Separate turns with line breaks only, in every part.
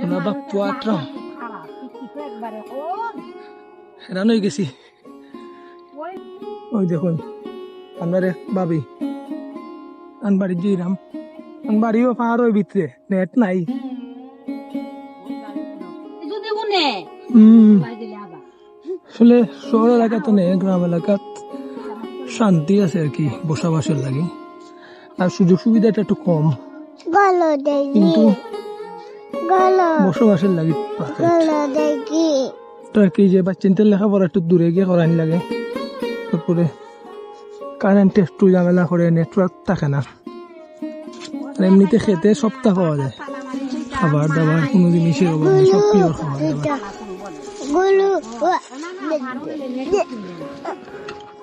আমরা বাপ্পু আটরাম হেরান হয়ে গেছি। ওই দেখুন আমরা রে ভাবি আনবাড়ি যাইরাম আনবাড়িও পাহাড় ওই ভিতরে নেট নাই। আসলে শহর এলাকা তো নেই, গ্রাম এলাকাত শান্তি আছে আর কি বসবাসের লাগে, আর সুযোগ সুবিধাটা একটু কম, কিন্তু বসবাসের লাগে কি যে বাচ্চাদের লেখাপড়া একটু দূরে গিয়ে করানি লাগে। তারপরে কারেন্টের একটু ঝামেলা করে, নেটওয়ার্ক থাকে না। আর এমনিতে খেতে সপ্তাহ পাওয়া যায়, খাবার দাবার কোনো জিনিসের অভাব নেই, সব প্রিয় খাবার দাবার।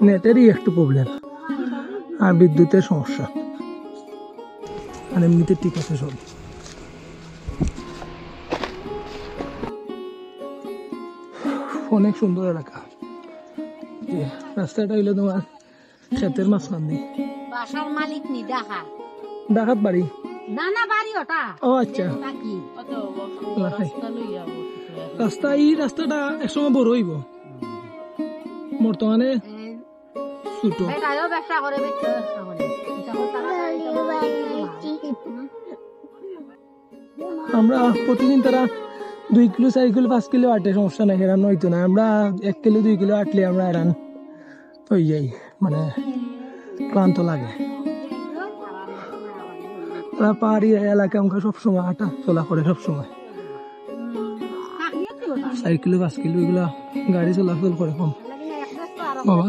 নেটেরই একটু প্রবলেম আর বিদ্যুতের সমস্যা, আর এমনিতে ঠিক আছে সব। অনেক সুন্দর এলাকা, রাস্তাটা হইলো তোমার ক্ষেতের মাঝখান দিয়ে।
বাসার মালিক নি দেখা
ডাকাত বাড়ি
না না বাড়ি ওটা।
ও আচ্ছা, রাস্তা এই রাস্তাটা একসময় বড় হইব, বর্তমানে ছোট। আমরা প্রতিদিন তারা 2 কিলো 4 কিলো 5 কিলো আটে, সমস্যা নাই, হেরান হইতো না। আমরা 1 কিলো 2 কিলো আটলে আমরা হেরান হয়ে যাই, মানে ক্লান্ত লাগে। পাহাড়ি এলাকা আমাকে সবসময় হাঁটা চলা করে, সবসময় 4 কিলো 5 কিলো এগুলা গাড়ি চলাচল করে কম বাবা।